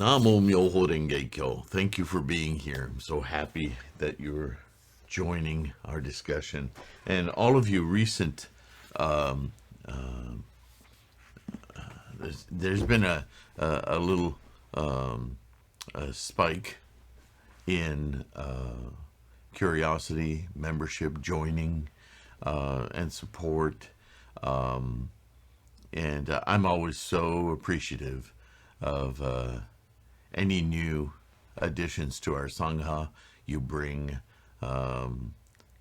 Namo MyoHoRenGeKyo. Thank you for being here. I'm so happy that you're joining our discussion. And all of you recent, um, there's been a little a spike in curiosity, membership, joining, and support. And I'm always so appreciative of any new additions to our Sangha. You bring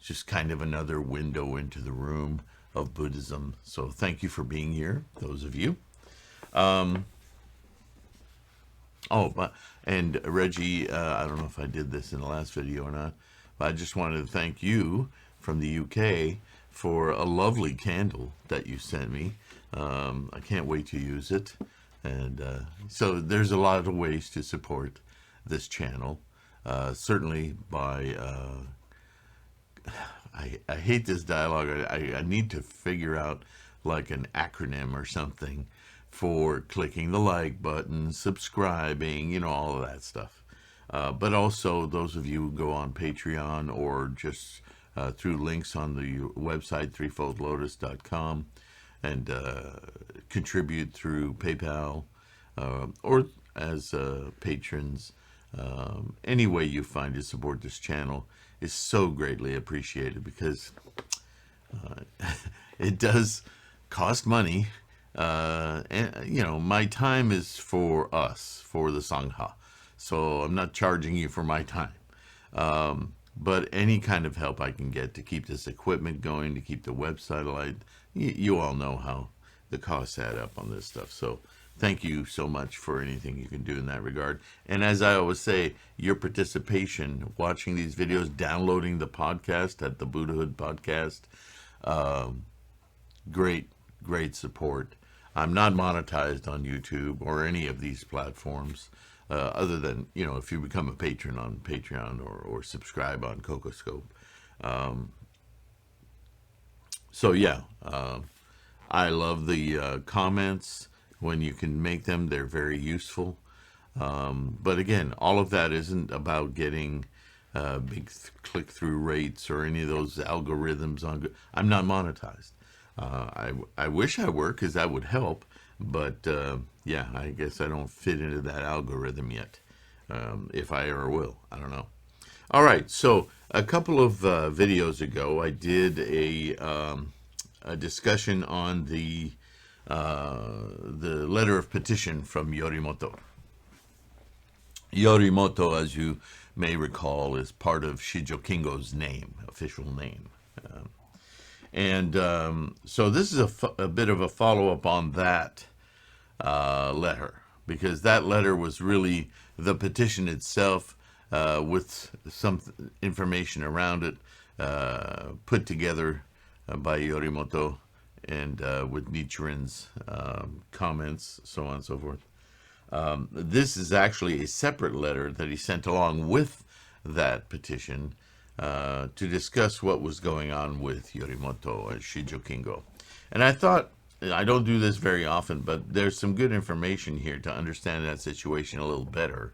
just kind of another window into the room of Buddhism. So thank you for being here, those of you. And Reggie, I don't know if I did this in the last video or not, but I just wanted to thank you from the UK for a lovely candle that you sent me. I can't wait to use it. And so there's a lot of ways to support this channel. Certainly by, I hate this dialogue. I need to figure out like an acronym or something for clicking the like button, subscribing, you know, all of that stuff. But also those of you who go on Patreon or just through links on the website, threefoldlotus.com, and contribute through PayPal or as patrons. Any way you find to support this channel is so greatly appreciated, because it does cost money. And you know, my time is for us, for the Sangha. So I'm not charging you for my time. But any kind of help I can get to keep this equipment going, to keep the website alive, you all know how the costs add up on this stuff. So thank you so much for anything you can do in that regard. And as I always say, your participation, watching these videos, downloading the podcast at the Buddhahood podcast, great support. I'm not monetized on YouTube or any of these platforms, other than, you know, if you become a patron on Patreon or subscribe on Cocoscope. So yeah, I love the comments when you can make them. They're very useful. But again, all of that isn't about getting big click-through rates or any of those algorithms on. I'm not monetized. I wish I were, because that would help. But yeah, I guess I don't fit into that algorithm yet. If I ever will, I don't know. All right, so a couple of videos ago, I did a discussion on the letter of petition from Yorimoto. Yorimoto, as you may recall, is part of Shijo Kingo's name, official name. So this is a bit of a follow-up on that letter, because that letter was really the petition itself, with some information around it, put together by Yorimoto, and with Nichiren's comments, so on and so forth. This is actually a separate letter that he sent along with that petition to discuss what was going on with Yorimoto and Shijo Kingo. And I thought, I don't do this very often, but there's some good information here to understand that situation a little better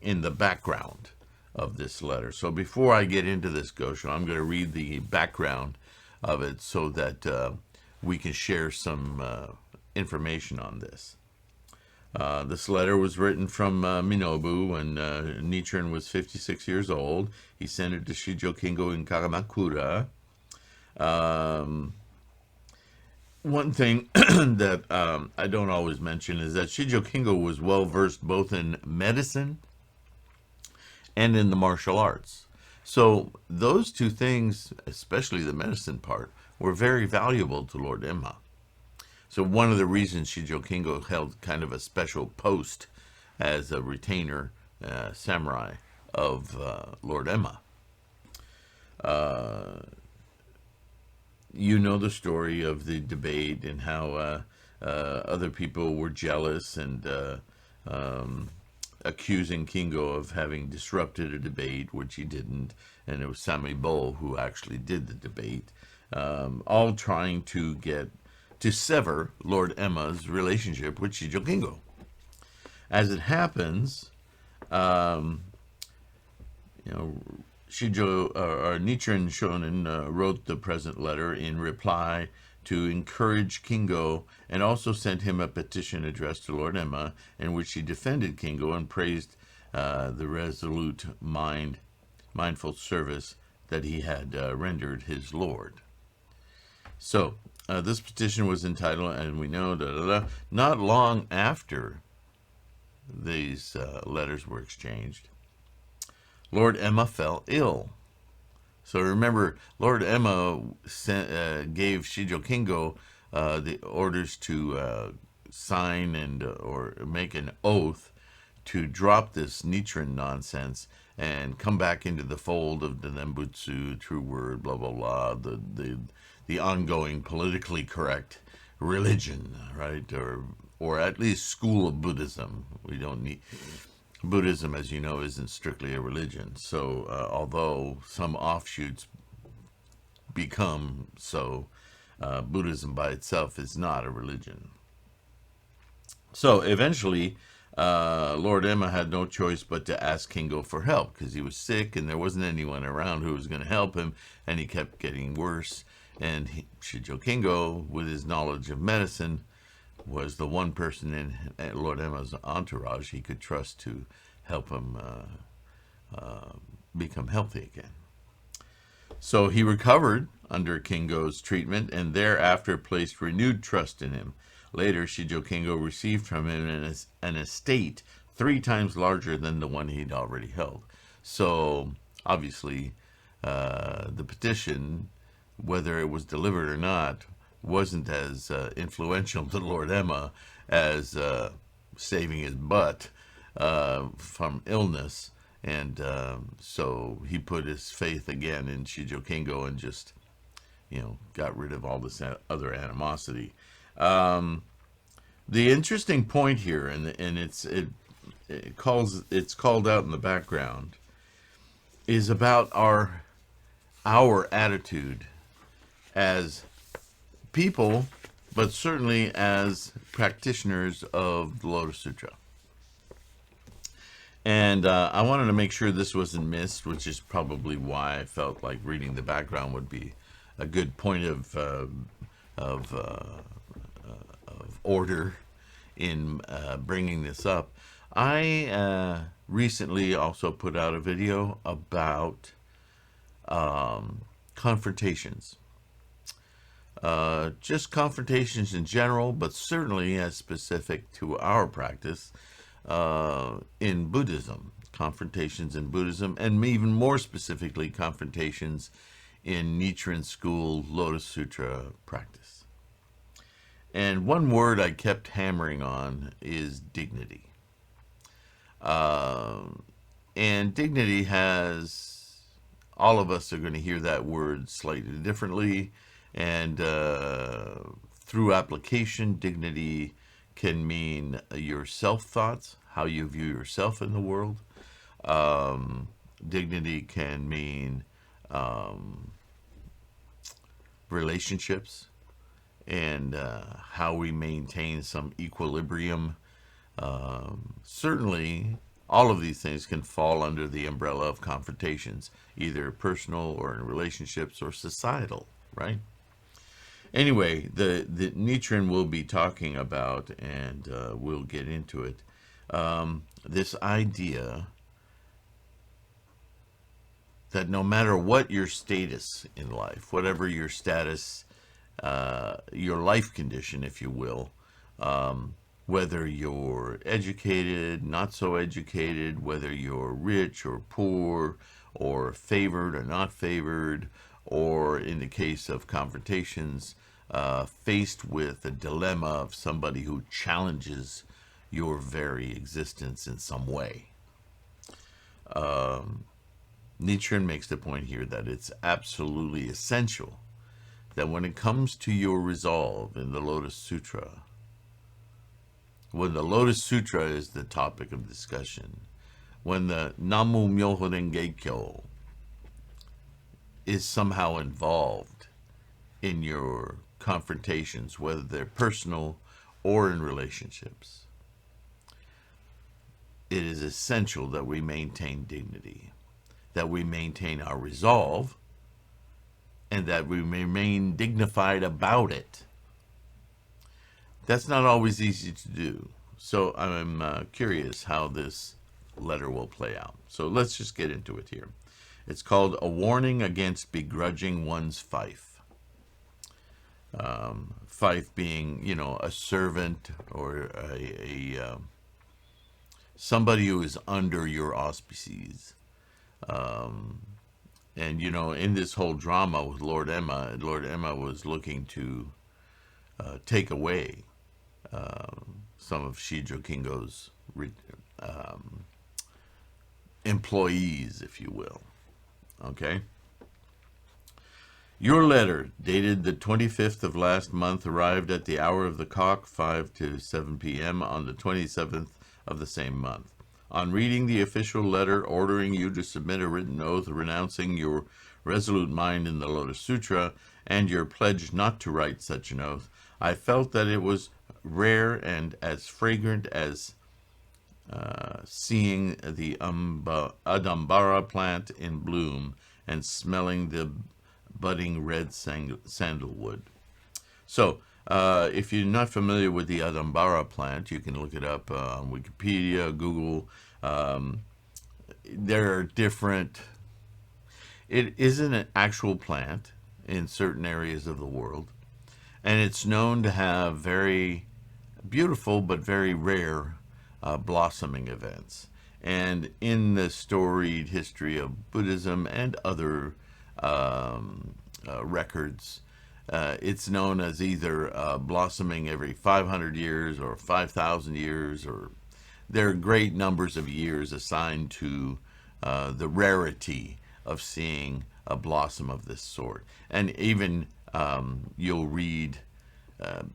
in the background of this letter. So before I get into this Gosho, I'm going to read the background of it so that we can share some information on this. This letter was written from Minobu when Nichiren was 56 years old. He sent it to Shijo Kingo in Karamakura. One thing that I don't always mention is that Shijo Kingo was well versed both in medicine and in the martial arts. So those two things, especially the medicine part, were very valuable to Lord Emma. So one of the reasons Shijo Kingo held kind of a special post as a retainer samurai of Lord Emma. You know the story of the debate and how other people were jealous and accusing Kingo of having disrupted a debate, which he didn't, and it was Sami Bo who actually did the debate, all trying to sever Lord Emma's relationship with Shijo Kingo. As it happens, um, you know, Nichiren Shonin wrote the present letter in reply to encourage Kingo, and also sent him a petition addressed to Lord Emma, in which he defended Kingo and praised the resolute mindful service that he had rendered his lord. So this petition was entitled, and we know, not long after these letters were exchanged, Lord Emma fell ill. So remember, Lord Emma gave Shijo Kingo the orders to sign and or make an oath to drop this Nichiren nonsense and come back into the fold of the Nembutsu, true word, blah blah blah, the ongoing politically correct religion, right, or at least school of Buddhism. We don't need. Buddhism, as you know, isn't strictly a religion. So although some offshoots become so, Buddhism by itself is not a religion. So eventually, Lord Emma had no choice but to ask Kingo for help, because he was sick and there wasn't anyone around who was going to help him, and he kept getting worse. And Shijo Kingo, with his knowledge of medicine, was the one person in Lord Emma's entourage he could trust to help him become healthy again. So he recovered under Kingo's treatment, and thereafter placed renewed trust in him. Later, Shijo Kingo received from him an estate 3 times larger than the one he'd already held. So obviously, the petition, whether it was delivered or not, wasn't as influential to Lord Emma as saving his butt from illness. And so he put his faith again in Shijo Kingo and just, got rid of all this other animosity. The interesting point here, and it's called out in the background, is about our attitude as people, but certainly as practitioners of the Lotus Sutra. And I wanted to make sure this wasn't missed, which is probably why I felt like reading the background would be a good point of order in bringing this up. I recently also put out a video about confrontations. Just confrontations in general, but certainly as specific to our practice in Buddhism. Confrontations in Buddhism, and even more specifically, confrontations in Nichiren school Lotus Sutra practice. And one word I kept hammering on is dignity. And dignity has, all of us are going to hear that word slightly differently. And through application, dignity can mean your self-thoughts, how you view yourself in the world. Dignity can mean relationships and how we maintain some equilibrium. Certainly, all of these things can fall under the umbrella of confrontations, either personal or in relationships or societal, right? Anyway, the Nichiren we'll be talking about, and we'll get into it, this idea that no matter what your status in life, whatever your status, your life condition, if you will, whether you're educated, not so educated, whether you're rich or poor, or favored or not favored, or in the case of confrontations, faced with a dilemma of somebody who challenges your very existence in some way. Nichiren makes the point here that it's absolutely essential that when it comes to your resolve in the Lotus Sutra, when the Lotus Sutra is the topic of discussion, when the MyoHoRenGeKyo is somehow involved in your confrontations, whether they're personal or in relationships, it is essential that we maintain dignity, that we maintain our resolve, and that we remain dignified about it. That's not always easy to do. So I'm curious how this letter will play out. So let's just get into it here. It's called A Warning Against Begrudging One's Fief. Fief being, a servant or a somebody who is under your auspices. And, in this whole drama with Lord Emma was looking to take away some of Shijo Kingo's employees, if you will. Okay? Your letter, dated the 25th of last month, arrived at the hour of the cock, 5 to 7 p.m. on the 27th of the same month. On reading the official letter ordering you to submit a written oath renouncing your resolute mind in the Lotus Sutra and your pledge not to write such an oath, I felt that it was rare and as fragrant as seeing the Adambara plant in bloom and smelling the budding red sandalwood. So, if you're not familiar with the Adambara plant, you can look it up on Wikipedia, Google. There are different... It isn't an actual plant in certain areas of the world, and it's known to have very beautiful but very rare blossoming events. And in the storied history of Buddhism and other records, it's known as either blossoming every 500 years or 5,000 years, or there are great numbers of years assigned to the rarity of seeing a blossom of this sort. And even you'll read,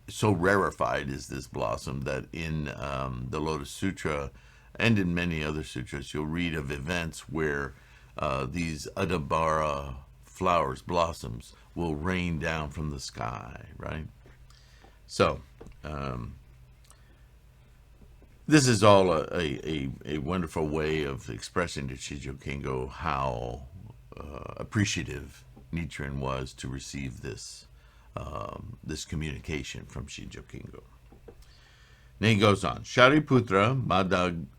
so rarefied is this blossom that in the Lotus Sutra and in many other sutras, you'll read of events where these Adambara flowers, blossoms, will rain down from the sky, right? So, this is all a wonderful way of expressing to Shijo Kingo how appreciative Nichiren was to receive this this communication from Shijo Kingo. Then he goes on. Shariputra,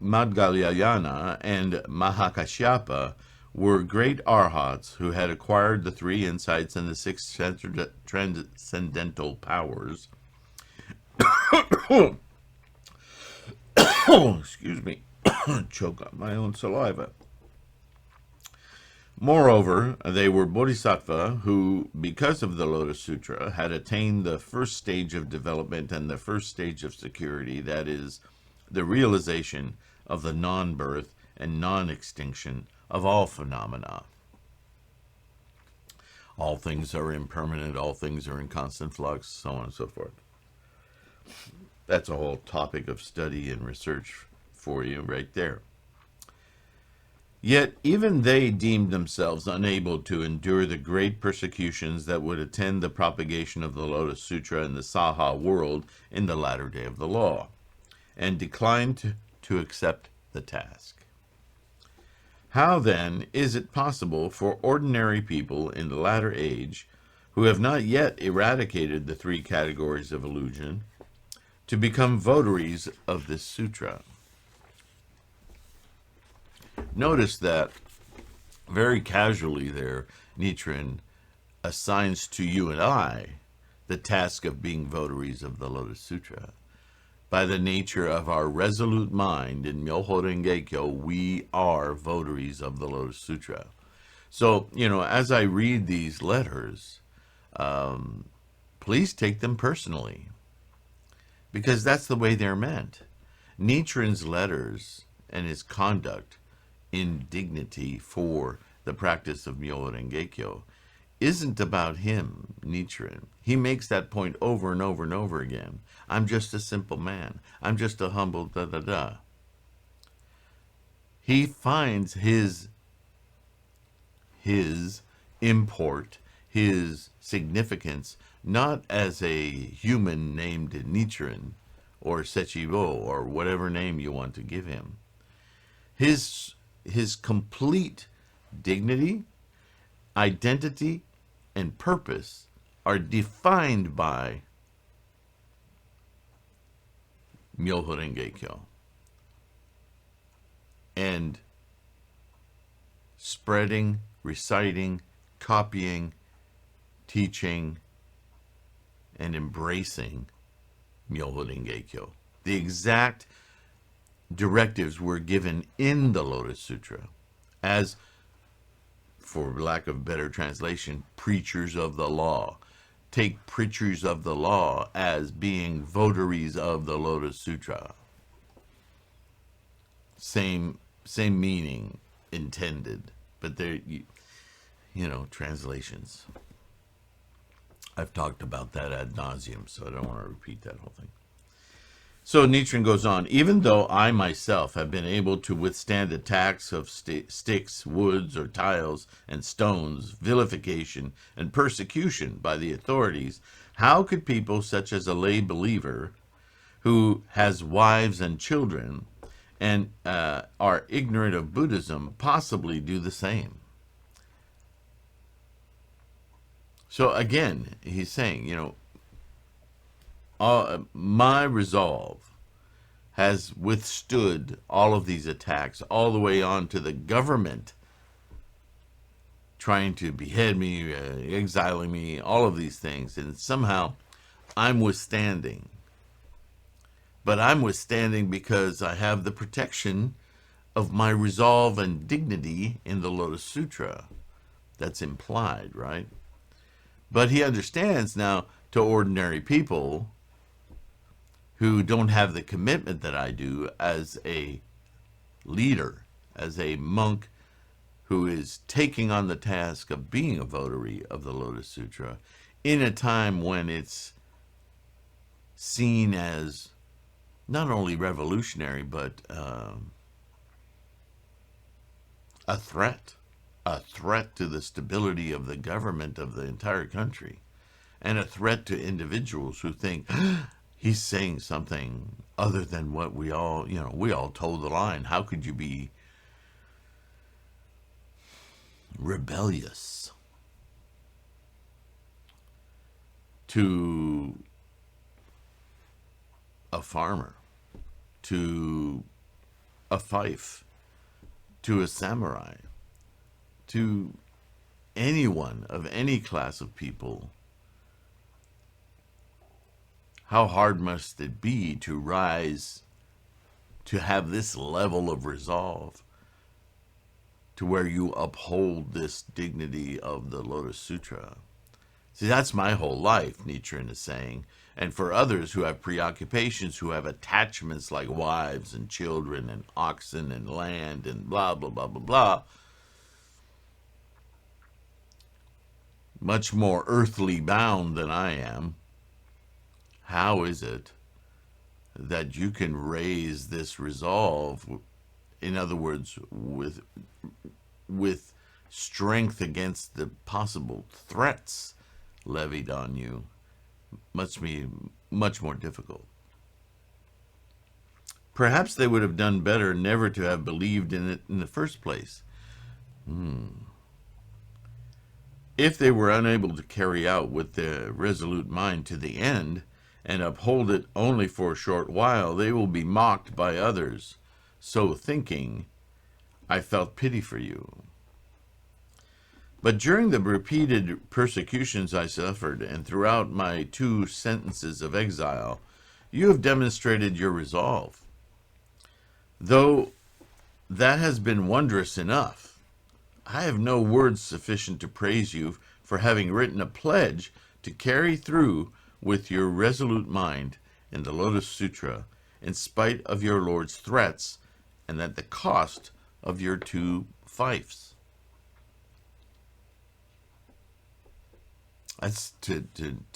Madgalyayana, and Mahakashyapa were great arhats who had acquired the 3 insights and the 6 transcendental powers. Excuse me. Choke on my own saliva. Moreover, they were bodhisattva who, because of the Lotus Sutra, had attained the first stage of development and the first stage of security, that is, the realization of the non-birth and non-extinction of all phenomena. All things are impermanent, all things are in constant flux, so on and so forth. That's a whole topic of study and research for you right there. Yet even they deemed themselves unable to endure the great persecutions that would attend the propagation of the Lotus Sutra in the Saha world in the latter day of the law, and declined to accept the task. How, then, is it possible for ordinary people in the latter age, who have not yet eradicated the 3 categories of illusion, to become votaries of this sutra? Notice that very casually there, Nichiren assigns to you and I the task of being votaries of the Lotus Sutra. By the nature of our resolute mind in MyoHoRenGeKyo, we are votaries of the Lotus Sutra. So, as I read these letters, please take them personally, because that's the way they're meant. Nichiren's letters and his conduct in dignity for the practice of MyoHoRenGeKyo isn't about him, Nichiren. He makes that point over and over and over again. I'm just a simple man. I'm just a humble da-da-da. He finds his import, his significance, not as a human named Nichiren or Sechibo or whatever name you want to give him. His complete dignity, identity, and purpose are defined by MyoHoRenGeKyo. And spreading, reciting, copying, teaching, and embracing MyoHoRenGeKyo. The exact directives were given in the Lotus Sutra as, for lack of better translation, preachers of the law. Take preachers of the law as being votaries of the Lotus Sutra. Same meaning intended, but they're, translations. I've talked about that ad nauseum, so I don't want to repeat that whole thing. So Nichiren goes on, even though I myself have been able to withstand attacks of sticks, woods, or tiles and stones, vilification, and persecution by the authorities, how could people such as a lay believer who has wives and children and are ignorant of Buddhism possibly do the same? So again, he's saying, my resolve has withstood all of these attacks, all the way on to the government trying to behead me, exiling me, all of these things. And somehow I'm withstanding. But I'm withstanding because I have the protection of my resolve and dignity in the Lotus Sutra. That's implied, right? But he understands now, to ordinary people who don't have the commitment that I do as a leader, as a monk who is taking on the task of being a votary of the Lotus Sutra in a time when it's seen as not only revolutionary, but a threat to the stability of the government of the entire country, and a threat to individuals who think he's saying something other than what we all told the line. How could you be rebellious to a farmer, to a fief, to a samurai, to anyone of any class of people? How hard must it be to rise, to have this level of resolve, to where you uphold this dignity of the Lotus Sutra? See, that's my whole life, Nichiren is saying. And for others who have preoccupations, who have attachments like wives and children and oxen and land and blah, blah, blah, blah, blah, much more earthly bound than I am, how is it that you can raise this resolve, in other words, with strength against the possible threats levied on you? Must be much more difficult. Perhaps they would have done better never to have believed in it in the first place. If they were unable to carry out with their resolute mind to the end, and uphold it only for a short while, they will be mocked by others. So thinking, I felt pity for you. But during the repeated persecutions I suffered, and throughout my 2 sentences of exile, you have demonstrated your resolve. Though that has been wondrous enough, I have no words sufficient to praise you for having written a pledge to carry through with your resolute mind in the Lotus Sutra, in spite of your Lord's threats, and at the cost of your 2 fiefs. That's to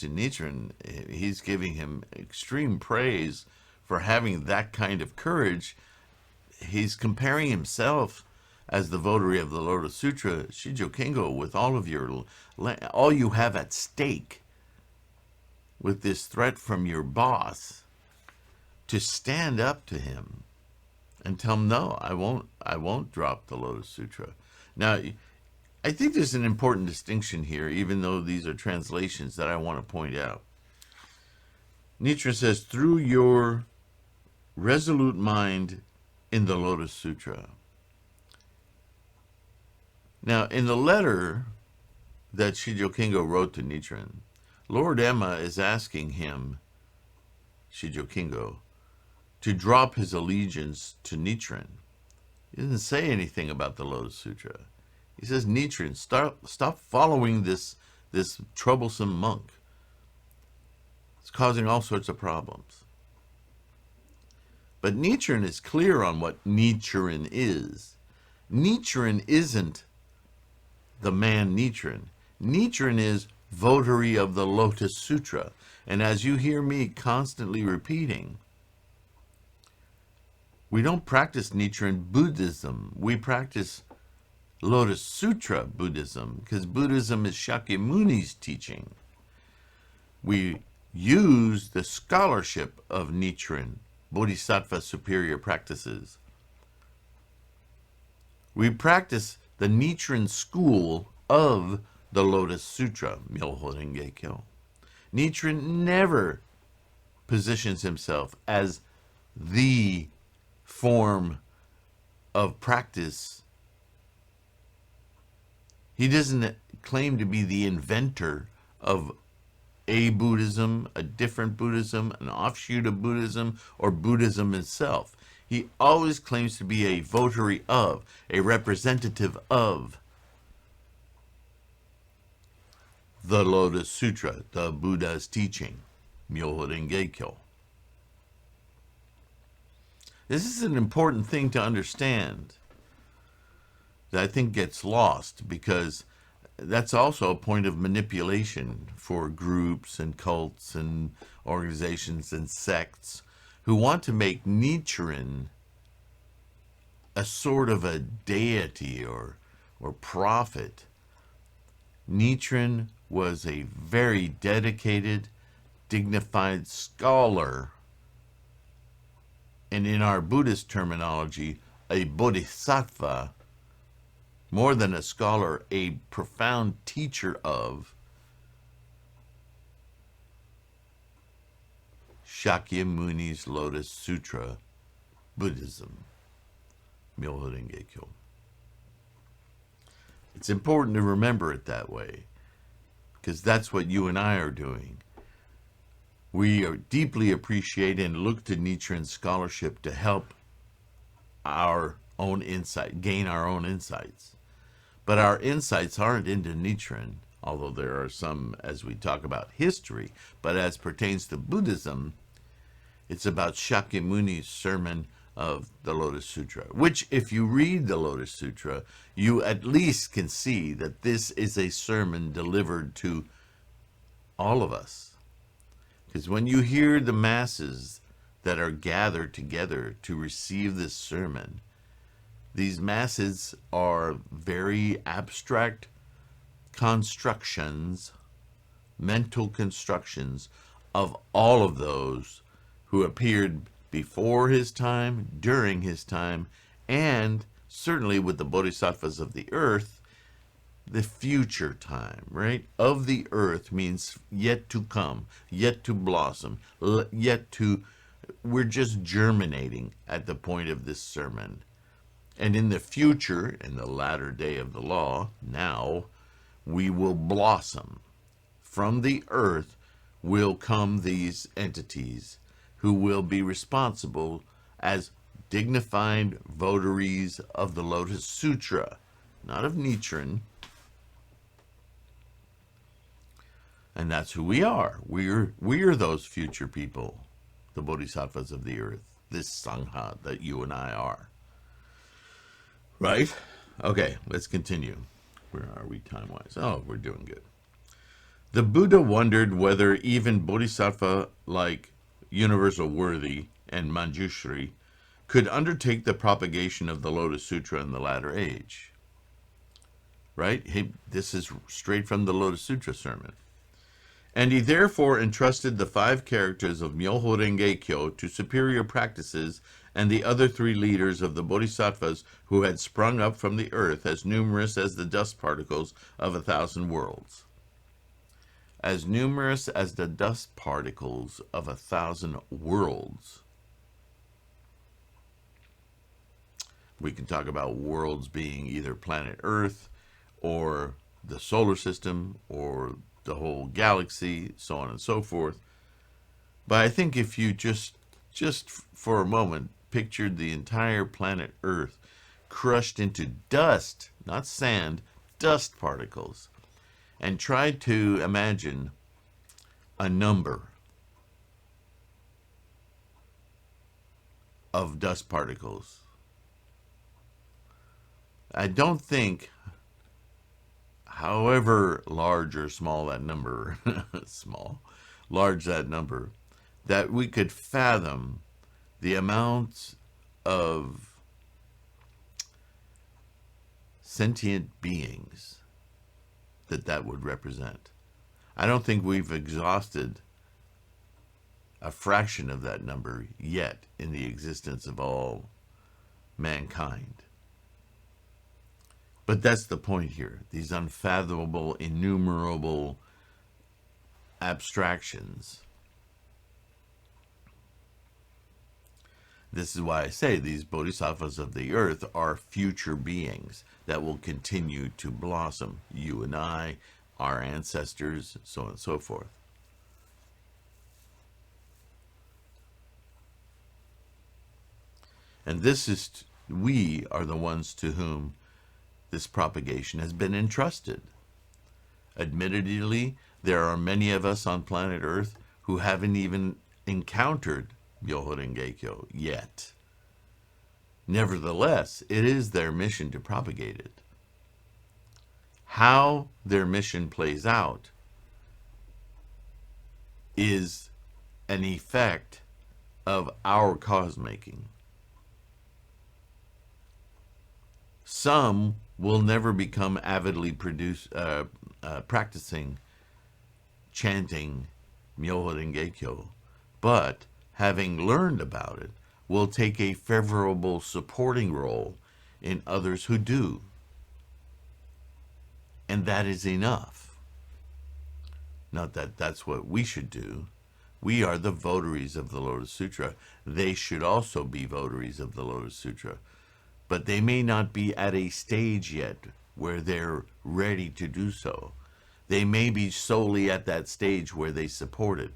Nichiren. He's giving him extreme praise for having that kind of courage. He's comparing himself as the votary of the Lotus Sutra, Shijo Kengo, with all you have at stake, with this threat from your boss, to stand up to him and tell him, no, I won't drop the Lotus Sutra. Now, I think there's an important distinction here, even though these are translations that I want to point out. Nichiren says, through your resolute mind in the Lotus Sutra. Now, in the letter that Shijo Kingo wrote to Nichiren, Lord Emma is asking him, Shijo Kingo, to drop his allegiance to Nichiren. He doesn't say anything about the Lotus Sutra. He says, Nichiren, stop following this troublesome monk. It's causing all sorts of problems. But Nichiren is clear on what Nichiren is. Nichiren isn't the man Nichiren. Nichiren is votary of the Lotus Sutra. And as you hear me constantly repeating, we don't practice Nichiren Buddhism. We practice Lotus Sutra Buddhism, because Buddhism is Shakyamuni's teaching. We use the scholarship of Nichiren, Bodhisattva superior practices. We practice the Nichiren school of the Lotus Sutra, MyoHoRenGeKyo. Nichiren never positions himself as the form of practice. He doesn't claim to be the inventor of a Buddhism, a different Buddhism, an offshoot of Buddhism, or Buddhism itself. He always claims to be a votary of, a representative of the Lotus Sutra, the Buddha's teaching, MyoHoRenGeKyo. This is an important thing to understand that I think gets lost, because that's also a point of manipulation for groups and cults and organizations and sects who want to make Nichiren a sort of a deity or prophet. Nichiren was a very dedicated, dignified scholar, and in our Buddhist terminology, a bodhisattva, more than a scholar, a profound teacher of Shakyamuni's Lotus Sutra Buddhism, MyoHoRenGeKyo. It's important to remember it that way, because that's what you and I are doing. We deeply appreciate and look to Nichiren's scholarship to help our own insight, gain our own insights. But our insights aren't into Nichiren, although there are some as we talk about history. But as pertains to Buddhism, it's about Shakyamuni's sermon of the Lotus Sutra, which if you read the Lotus Sutra, you at least can see that this is a sermon delivered to all of us. Because when you hear the masses that are gathered together to receive this sermon, these masses are very abstract constructions, mental constructions of all of those who appeared before his time, during his time, and certainly with the bodhisattvas of the earth, the future time, right? Of the earth means yet to come, yet to blossom, yet to, we're just germinating at the point of this sermon. And in the future, in the latter day of the law, now, we will blossom. From the earth will come these entities who will be responsible as dignified votaries of the Lotus Sutra, not of Nichiren. And that's who we are. We're those future people, the bodhisattvas of the earth, this Sangha that you and I are. Right? Okay, let's continue. Where are we time-wise? Oh, we're doing good. The Buddha wondered whether even bodhisattva like Universal Worthy and Manjushri could undertake the propagation of the Lotus Sutra in the latter age. Right? This is straight from the Lotus Sutra sermon. And he therefore entrusted the 5 characters of MyoHoRenGeKyo to superior practices and the other 3 leaders of the bodhisattvas who had sprung up from the earth, as numerous as the dust particles of 1,000 worlds. As numerous as the dust particles of 1,000 worlds. We can talk about worlds being either planet Earth or the solar system or the whole galaxy, so on and so forth. But I think if you just for a moment pictured the entire planet Earth crushed into dust, not sand, dust particles, and tried to imagine a number of dust particles, I don't think, however large or small that number, large that number, that we could fathom the amount of sentient beings that would represent. I don't think we've exhausted a fraction of that number yet in the existence of all mankind. But that's the point here. These unfathomable, innumerable abstractions. This is why I say these bodhisattvas of the earth are future beings that will continue to blossom. You and I, our ancestors, so on and so forth. And we are the ones to whom this propagation has been entrusted. Admittedly, there are many of us on planet Earth who haven't even encountered MyoHoRenGeKyo yet. Nevertheless, it is their mission to propagate it. How their mission plays out is an effect of our cause-making. Some will never become avidly practicing, chanting MyoHoRenGeKyo, but having learned about it, will take a favorable supporting role in others who do. And that is enough. Not that that's what we should do. We are the votaries of the Lotus Sutra. They should also be votaries of the Lotus Sutra. But they may not be at a stage yet where they're ready to do so. They may be solely at that stage where they support it.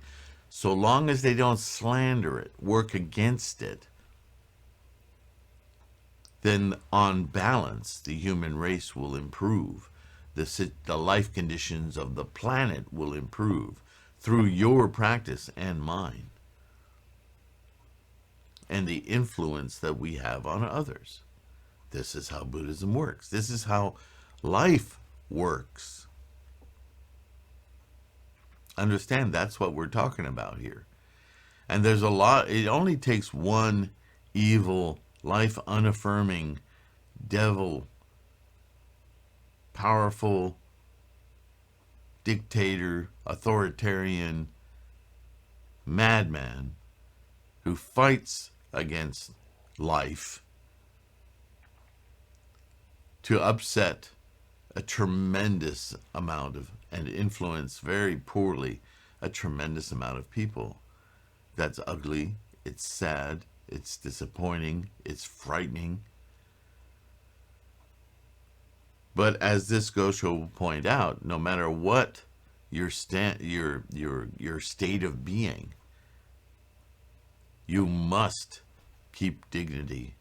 So long as they don't slander it, work against it, then on balance, the human race will improve. The life conditions of the planet will improve through your practice and mine, and the influence that we have on others. This is how Buddhism works. This is how life works. Understand, that's what we're talking about here. And there's a lot. It only takes one evil, life unaffirming devil, powerful dictator, authoritarian madman who fights against life to upset a tremendous amount of, and influence very poorly, a tremendous amount of people. That's ugly, it's sad, it's disappointing, it's frightening. But as this Gosho will point out, no matter what your state of being, you must keep dignity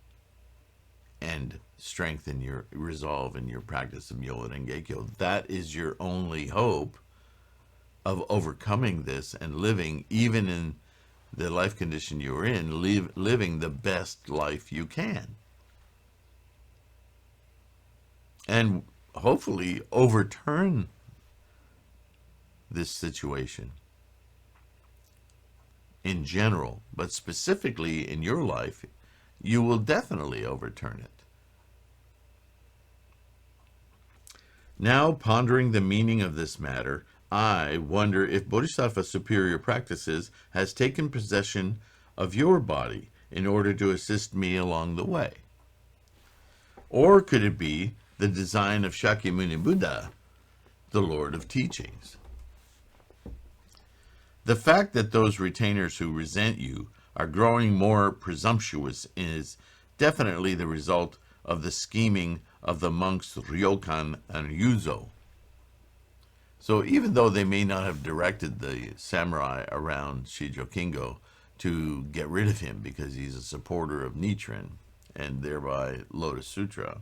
and strengthen your resolve in your practice of MyoHoRenGeKyo. That is your only hope of overcoming this and living, even in the life condition you're in, living the best life you can. And hopefully overturn this situation in general, but specifically in your life, you will definitely overturn it. Now, pondering the meaning of this matter, I wonder if Bodhisattva superior practices has taken possession of your body in order to assist me along the way. Or could it be the design of Shakyamuni Buddha, the Lord of Teachings? The fact that those retainers who resent you are growing more presumptuous is definitely the result of the scheming of the monks Ryokan and Ryuzo. So even though they may not have directed the samurai around Shijokingo to get rid of him because he's a supporter of Nichiren and thereby Lotus Sutra,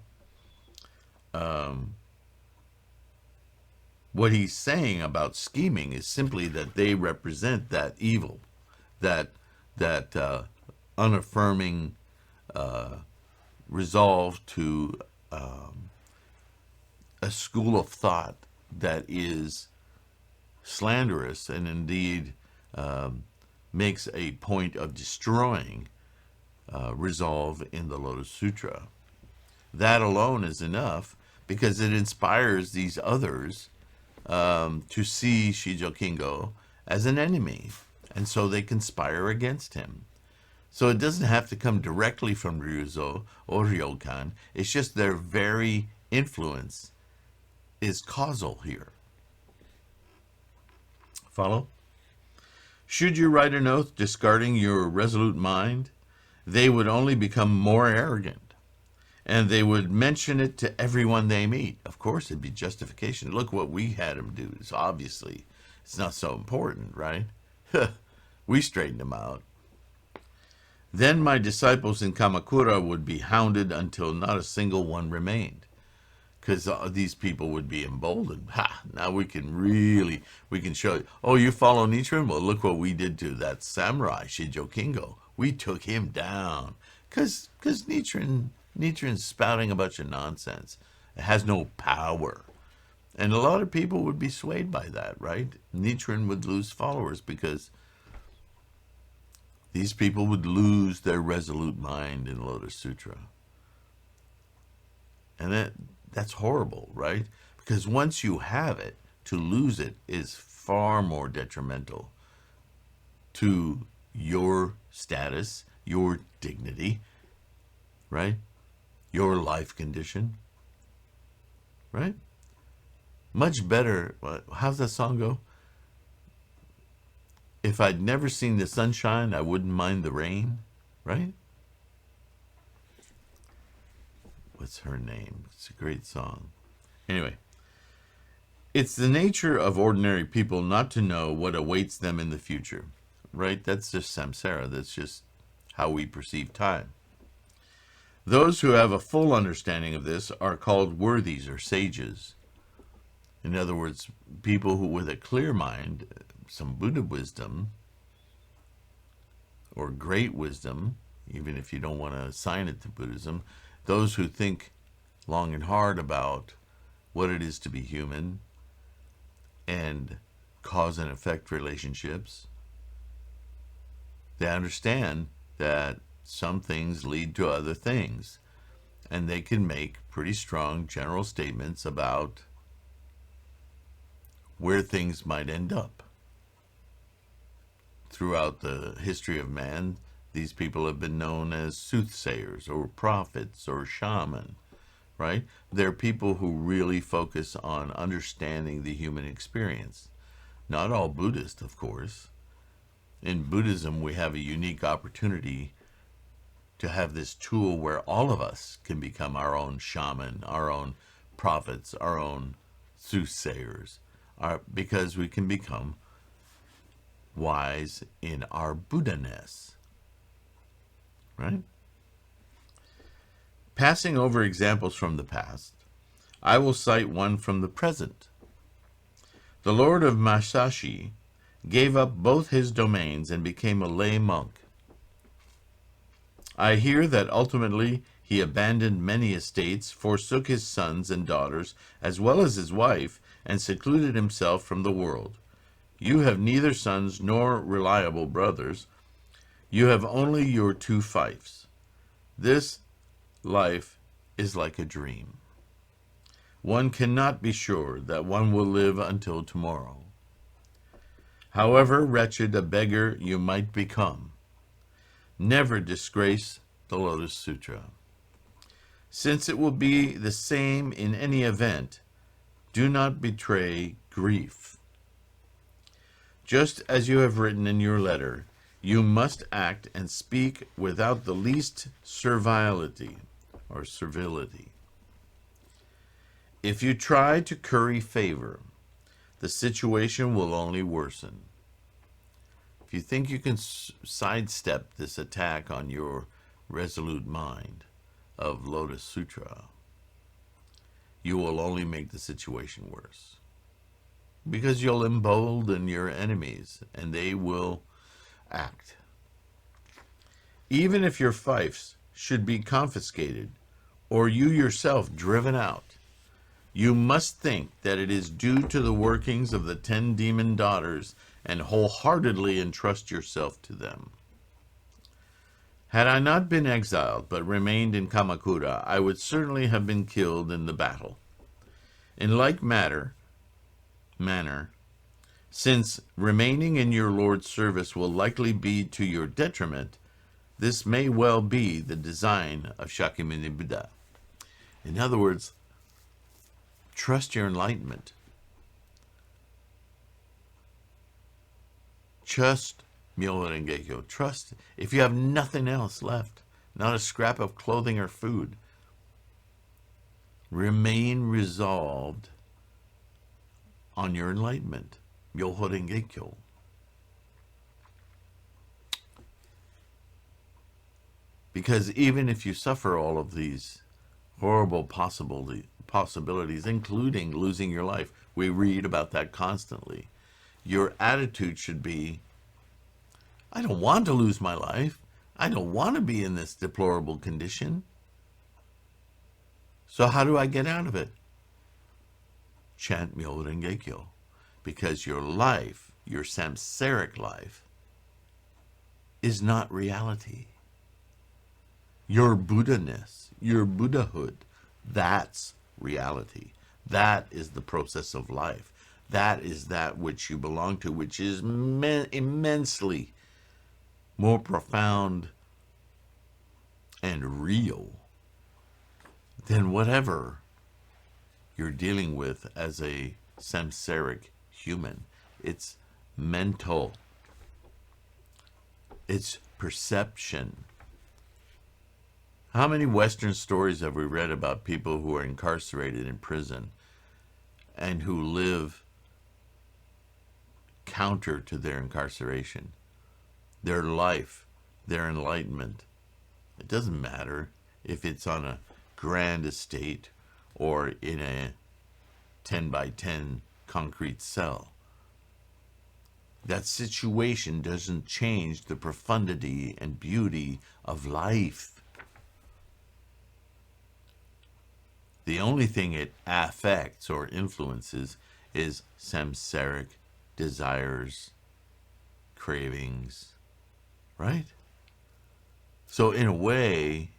what he's saying about scheming is simply that they represent that evil, that unaffirming resolve to a school of thought that is slanderous and indeed makes a point of destroying resolve in the Lotus Sutra. That alone is enough because it inspires these others to see Shijokingo as an enemy, and so they conspire against him. So it doesn't have to come directly from Ryuzo or Ryokan. It's just their very influence is causal here. Follow? Should you write an oath discarding your resolute mind, they would only become more arrogant, and they would mention it to everyone they meet. Of course, it'd be justification. Look what we had them do. So obviously, it's not so important, right? We straightened them out. Then my disciples in Kamakura would be hounded until not a single one remained, because these people would be emboldened. Now we can show you. Oh, you follow Nichiren? Well, look what we did to that samurai, Shijokingo. We took him down. Because Nichiren's spouting a bunch of nonsense. It has no power. And a lot of people would be swayed by that, right? Nichiren would lose followers because these people would lose their resolute mind in Lotus Sutra. And that's horrible, right? Because once you have it, to lose it is far more detrimental to your status, your dignity, right? Your life condition, right? Much better. How's that song go? If I'd never seen the sunshine, I wouldn't mind the rain, right? What's her name? It's a great song. Anyway, it's the nature of ordinary people not to know what awaits them in the future, right? That's just samsara. That's just how we perceive time. Those who have a full understanding of this are called worthies or sages. In other words, people who with a clear mind, some Buddha wisdom, or great wisdom, even if you don't want to assign it to Buddhism, those who think long and hard about what it is to be human and cause and effect relationships, they understand that some things lead to other things, and they can make pretty strong general statements about where things might end up. Throughout the history of man, these people have been known as soothsayers or prophets or shaman, right? They're people who really focus on understanding the human experience. Not all Buddhists, of course. In Buddhism, we have a unique opportunity to have this tool where all of us can become our own shaman, our own prophets, our own soothsayers, because we can become wise in our Buddhaness, right? Passing over examples from the past, I will cite one from the present. The Lord of Masashi gave up both his domains and became a lay monk. I hear that ultimately he abandoned many estates, forsook his sons and daughters, as well as his wife, and secluded himself from the world. You have neither sons nor reliable brothers. You have only your two fiefs. This life is like a dream. One cannot be sure that one will live until tomorrow. However wretched a beggar you might become, never disgrace the Lotus Sutra. Since it will be the same in any event, do not betray grief. Just as you have written in your letter, you must act and speak without the least servility or servility. If you try to curry favor, the situation will only worsen. If you think you can sidestep this attack on your resolute mind of Lotus Sutra, you will only make the situation worse. Because you'll embolden your enemies, and they will act. Even if your fiefs should be confiscated, or you yourself driven out, you must think that it is due to the workings of the 10 demon daughters, and wholeheartedly entrust yourself to them. Had I not been exiled, but remained in Kamakura, I would certainly have been killed in the battle. In like manner, since remaining in your Lord's service will likely be to your detriment, this may well be the design of Shakyamuni Buddha. In other words, trust your enlightenment. Trust MyoHoRenGeKyo. Trust. If you have nothing else left, not a scrap of clothing or food, remain resolved on your enlightenment. MyoHoRenGeKyo. Because even if you suffer all of these horrible possibilities, including losing your life, we read about that constantly, your attitude should be, I don't want to lose my life. I don't want to be in this deplorable condition. So how do I get out of it? Chant MyoHoRenGeKyo. Because your life, your samsaric life, is not reality. Your Buddhaness, your Buddhahood, that's reality. That is the process of life. That is that which you belong to, which is immensely more profound and real than whatever you're dealing with as a samsaric human. It's mental. It's perception. How many Western stories have we read about people who are incarcerated in prison and who live counter to their incarceration? Their life, their enlightenment. It doesn't matter if it's on a grand estate or in a 10 by 10 concrete cell. That situation doesn't change the profundity and beauty of life. The only thing it affects or influences is samsaric desires, cravings, right? So in a way,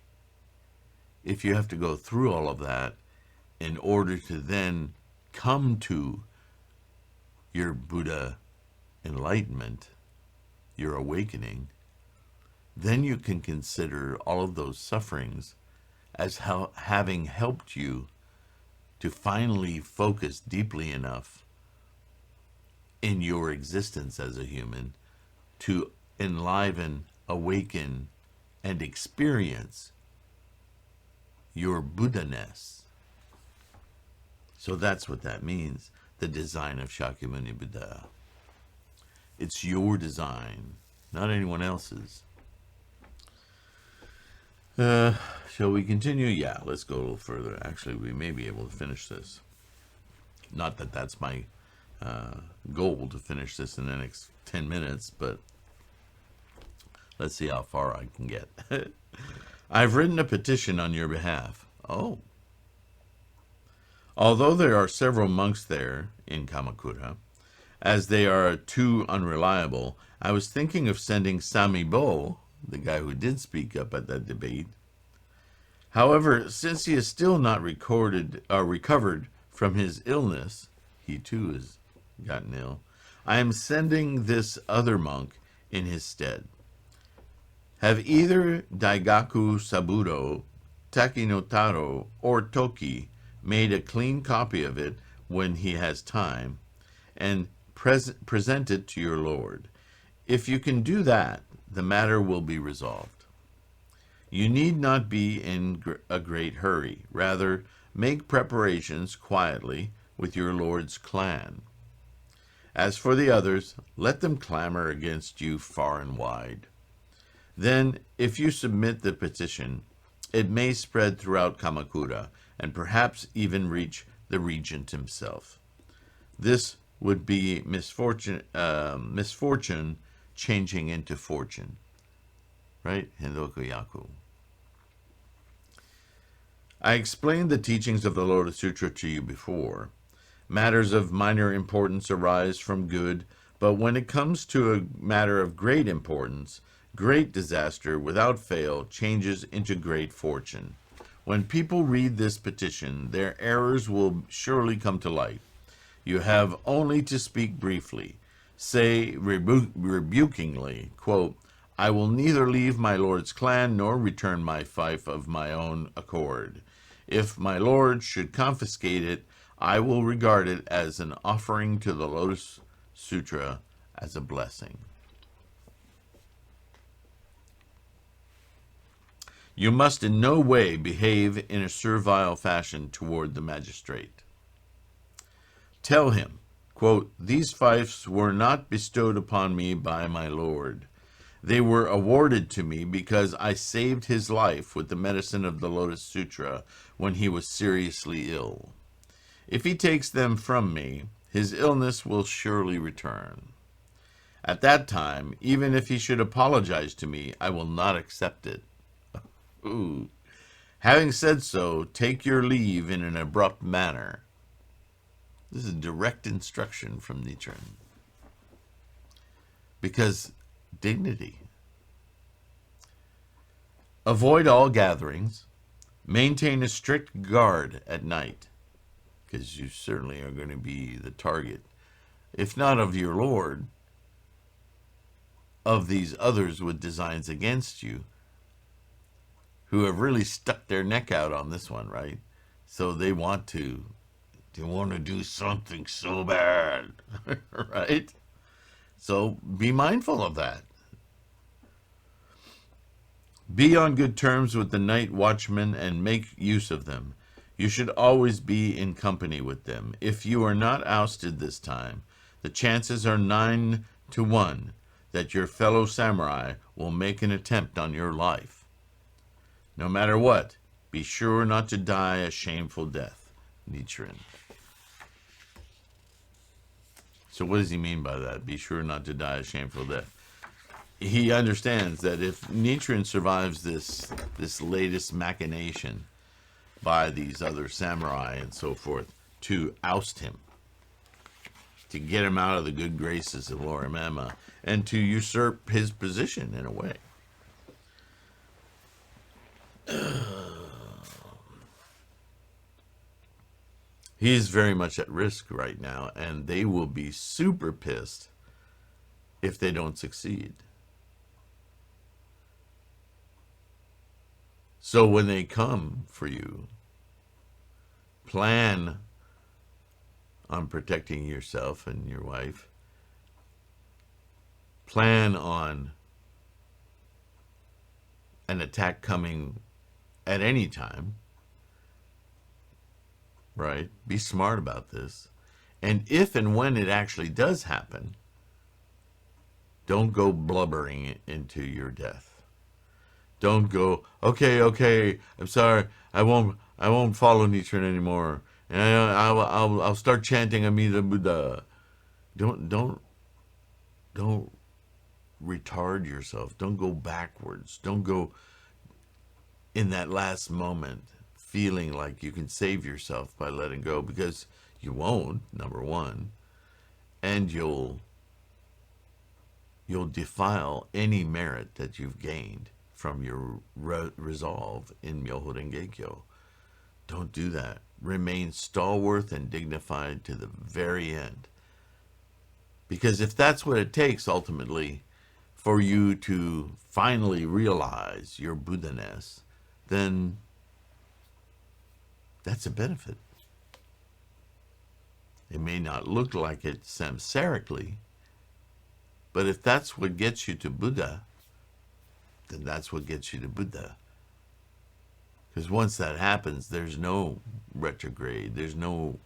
if you have to go through all of that in order to then come to your Buddha enlightenment, your awakening, then you can consider all of those sufferings as having helped you to finally focus deeply enough in your existence as a human to enliven, awaken, and experience your Buddhaness. So that's what that means, the design of Shakyamuni Buddha. It's your design, not anyone else's. Shall we continue? Yeah, let's go a little further. Actually, we may be able to finish this. Not that that's my goal to finish this in the next 10 minutes, but let's see how far I can get. I've written a petition on your behalf. Oh. Although there are several monks there in Kamakura, as they are too unreliable, I was thinking of sending Samibo, the guy who did speak up at that debate. However, since he is still not recovered from his illness, he too has gotten ill, I am sending this other monk in his stead. Have either Daigaku Saburo, Takinotaro, or Toki made a clean copy of it when he has time, and present it to your lord. If you can do that, the matter will be resolved. You need not be in a great hurry. Rather, make preparations quietly with your lord's clan. As for the others, let them clamor against you far and wide. Then, if you submit the petition, it may spread throughout Kamakura, and perhaps even reach the regent himself. This would be misfortune changing into fortune. Right? Hendoku Yaku. I explained the teachings of the Lotus Sutra to you before. Matters of minor importance arise from good, but when it comes to a matter of great importance, great disaster without fail changes into great fortune. When people read this petition, their errors will surely come to light. You have only to speak briefly. Say rebukingly, quote, I will neither leave my lord's clan nor return my fief of my own accord. If my lord should confiscate it, I will regard it as an offering to the Lotus Sutra as a blessing. You must in no way behave in a servile fashion toward the magistrate. Tell him, quote, these fiefs were not bestowed upon me by my lord. They were awarded to me because I saved his life with the medicine of the Lotus Sutra when he was seriously ill. If he takes them from me, his illness will surely return. At that time, even if he should apologize to me, I will not accept it. Ooh. Having said so, take your leave in an abrupt manner. This is direct instruction from Nichiren. Because dignity. Avoid all gatherings. Maintain a strict guard at night, because you certainly are going to be the target, if not of your lord, of these others with designs against you, who have really stuck their neck out on this one, right? So they want to do something so bad, right? So be mindful of that. Be on good terms with the night watchmen and make use of them. You should always be in company with them. If you are not ousted this time, the chances are 9 to 1 that your fellow samurai will make an attempt on your life. No matter what, be sure not to die a shameful death. Nichiren. So what does he mean by that? Be sure not to die a shameful death. He understands that if Nichiren survives this latest machination by these other samurai and so forth, to oust him, to get him out of the good graces of Lord Mema, and to usurp his position in a way. He is very much at risk right now, and they will be super pissed if they don't succeed. So when they come for you, plan on protecting yourself and your wife. Plan on an attack coming at any time, right? Be smart about this. And if and when it actually does happen, don't go blubbering into your death. Don't go, okay, I'm sorry, I won't follow Nichiren anymore, and I'll start chanting Amida Buddha. Don't retard yourself. Don't go backwards. Don't go in that last moment feeling like you can save yourself by letting go, because you won't, number one, and you'll defile any merit that you've gained from your resolve in MyoHoRenGeKyo. Don't do that. Remain stalwart and dignified to the very end. Because if that's what it takes ultimately for you to finally realize your Buddhaness, then that's a benefit. It may not look like it samsarically, but if that's what gets you to Buddha, then that's what gets you to Buddha. Because once that happens, there's no retrograde, there's no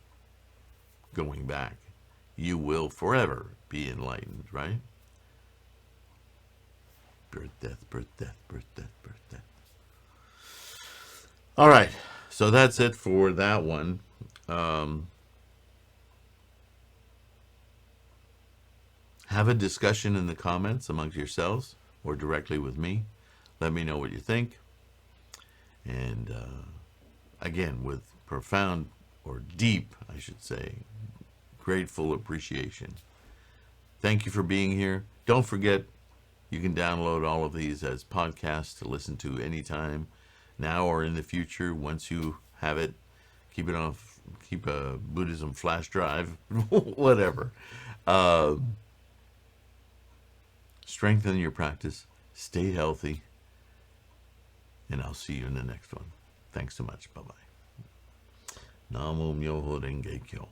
going back. You will forever be enlightened, right? Birth, death, birth, death, birth, death, birth, death. All right, so that's it for that one. Have a discussion in the comments amongst yourselves or directly with me. Let me know what you think. And again, with profound, or deep, I should say, grateful appreciation. Thank you for being here. Don't forget, you can download all of these as podcasts to listen to anytime, now or in the future. Once you have it, keep it on, keep a Buddhism flash drive, whatever. Strengthen your practice, stay healthy, and I'll see you in the next one. Thanks so much. Bye-bye. Namo MyoHoRenGeKyo.